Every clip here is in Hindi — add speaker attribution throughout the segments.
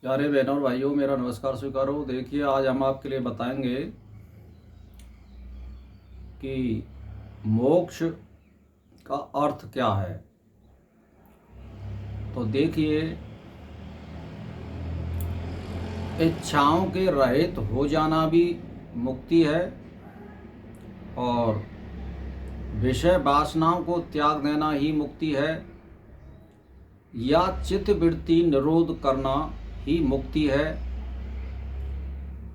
Speaker 1: प्यारे बहनों और भाइयों, मेरा नमस्कार स्वीकारो। देखिए, आज हम आपके लिए बताएंगे कि मोक्ष का अर्थ क्या है। तो देखिए, इच्छाओं के रहित हो जाना भी मुक्ति है और विषय वासनाओं को त्याग देना ही मुक्ति है, या चित्त वृत्ति निरोध करना ही मुक्ति है,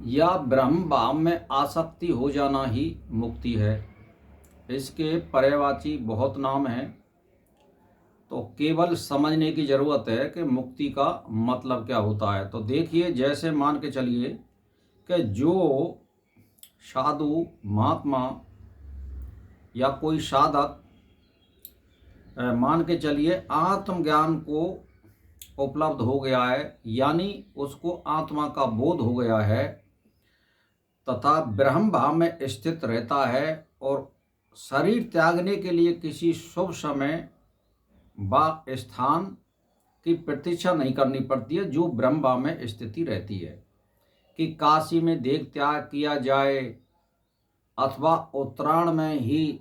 Speaker 1: या ब्रह्म भाव में आसक्ति हो जाना ही मुक्ति है। इसके पर्यायवाची बहुत नाम हैं, तो केवल समझने की ज़रूरत है कि मुक्ति का मतलब क्या होता है। तो देखिए, जैसे मान के चलिए कि जो साधु महात्मा या कोई साधक मान के चलिए आत्मज्ञान को उपलब्ध हो गया है, यानी उसको आत्मा का बोध हो गया है तथा ब्रह्म भाव में स्थित रहता है और शरीर त्यागने के लिए किसी शुभ समय व स्थान की प्रतीक्षा नहीं करनी पड़ती है, जो ब्रह्म भाव में स्थिति रहती है। कि काशी में देह त्याग किया जाए अथवा उत्तरायण में ही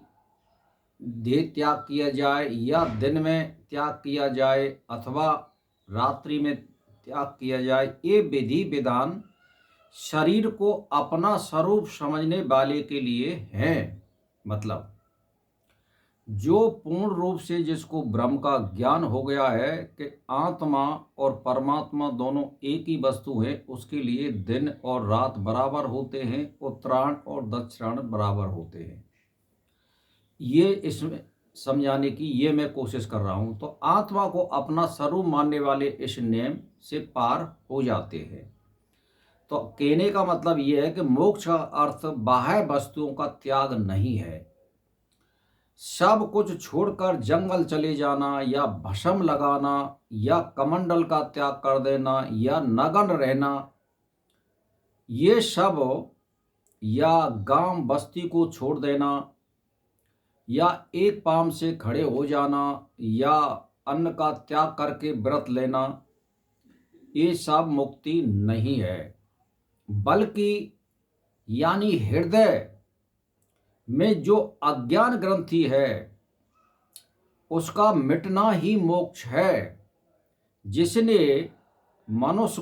Speaker 1: देह त्याग किया जाए, या दिन में त्याग किया जाए अथवा रात्रि में त्याग किया जाए, ये विधि विधान शरीर को अपना स्वरूप समझने वाले के लिए है। मतलब जो पूर्ण रूप से जिसको ब्रह्म का ज्ञान हो गया है कि आत्मा और परमात्मा दोनों एक ही वस्तु है, उसके लिए दिन और रात बराबर होते हैं, उत्तरायण और दक्षिणायन बराबर होते हैं। ये इसमें समझाने की ये मैं कोशिश कर रहा हूँ। तो आत्मा को अपना स्वरूप मानने वाले इस नियम से पार हो जाते हैं। तो कहने का मतलब ये है कि मोक्ष का अर्थ बाह्य वस्तुओं का त्याग नहीं है। सब कुछ छोड़कर जंगल चले जाना, या भस्म लगाना, या कमंडल का त्याग कर देना, या नग्न रहना, ये सब, या गांव बस्ती को छोड़ देना, या एक पांव से खड़े हो जाना, या अन्न का त्याग करके व्रत लेना, ये सब मुक्ति नहीं है, बल्कि यानी हृदय में जो अज्ञान ग्रंथि है उसका मिटना ही मोक्ष है। जिससे मनुष्य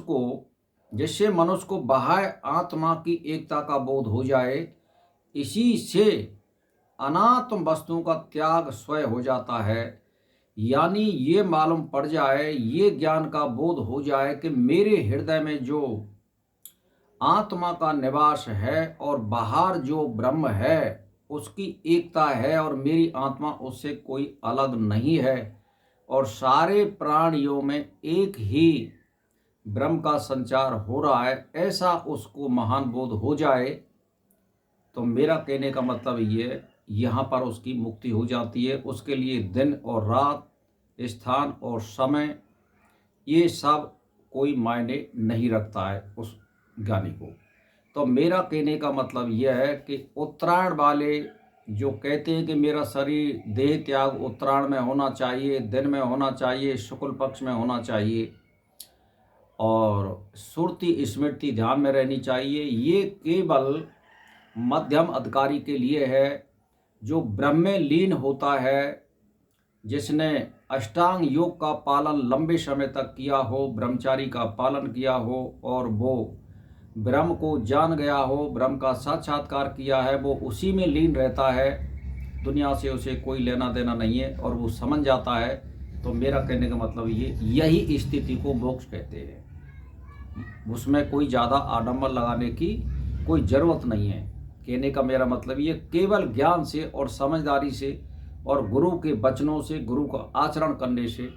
Speaker 1: को बाह्य आत्मा की एकता का बोध हो जाए, इसी से अनात्म वस्तुओं का त्याग स्वयं हो जाता है। यानी ये मालूम पड़ जाए, ये ज्ञान का बोध हो जाए कि मेरे हृदय में जो आत्मा का निवास है और बाहर जो ब्रह्म है उसकी एकता है, और मेरी आत्मा उससे कोई अलग नहीं है, और सारे प्राणियों में एक ही ब्रह्म का संचार हो रहा है, ऐसा उसको महान बोध हो जाए। तो मेरा कहने का मतलब ये, यहाँ पर उसकी मुक्ति हो जाती है। उसके लिए दिन और रात, स्थान और समय, ये सब कोई मायने नहीं रखता है उस ज्ञानी को। तो मेरा कहने का मतलब यह है कि उत्तरायण वाले जो कहते हैं कि मेरा शरीर देह त्याग उत्तरायण में होना चाहिए, दिन में होना चाहिए, शुक्ल पक्ष में होना चाहिए, और सुरति स्मृति ध्यान में रहनी चाहिए, ये केवल मध्यम अधिकारी के लिए है। जो ब्रह्म में लीन होता है, जिसने अष्टांग योग का पालन लंबे समय तक किया हो, ब्रह्मचारी का पालन किया हो, और वो ब्रह्म को जान गया हो, ब्रह्म का साक्षात्कार किया है, वो उसी में लीन रहता है, दुनिया से उसे कोई लेना देना नहीं है, और वो समझ जाता है। तो मेरा कहने का मतलब ये, यही स्थिति को मोक्ष कहते हैं। उसमें कोई ज़्यादा आडंबर लगाने की कोई ज़रूरत नहीं है। कहने का मेरा मतलब ये, केवल ज्ञान से और समझदारी से और गुरु के वचनों से, गुरु का आचरण करने से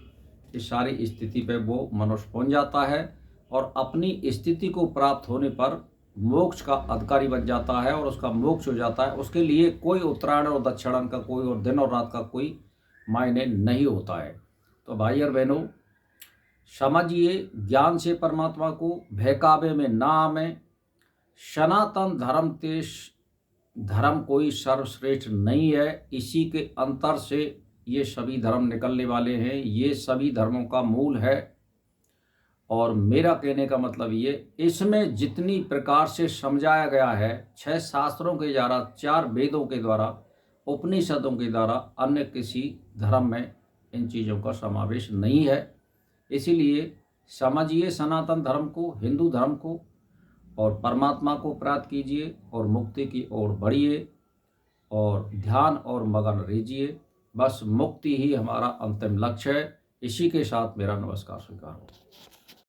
Speaker 1: इस सारी स्थिति पे वो मनुष्य पहुंच जाता है, और अपनी स्थिति को प्राप्त होने पर मोक्ष का अधिकारी बन जाता है, और उसका मोक्ष हो जाता है। उसके लिए कोई उत्तरायण और दक्षिणायन का कोई, और दिन और रात का कोई मायने नहीं होता है। तो भाई और बहनों, समझिए, ज्ञान से परमात्मा को, बहकावे में ना आवे। सनातन धर्म कोई सर्वश्रेष्ठ नहीं है, इसी के अंतर से ये सभी धर्म निकलने वाले हैं, ये सभी धर्मों का मूल है। और मेरा कहने का मतलब ये, इसमें जितनी प्रकार से समझाया गया है 6 शास्त्रों के द्वारा, 4 वेदों के द्वारा, उपनिषदों के द्वारा, अन्य किसी धर्म में इन चीज़ों का समावेश नहीं है। इसीलिए समझिए सनातन धर्म को, हिंदू धर्म को, और परमात्मा को प्राप्त कीजिए और मुक्ति की ओर बढ़िए और ध्यान और मगन रहिए। बस मुक्ति ही हमारा अंतिम लक्ष्य है। इसी के साथ मेरा नमस्कार स्वीकार हो।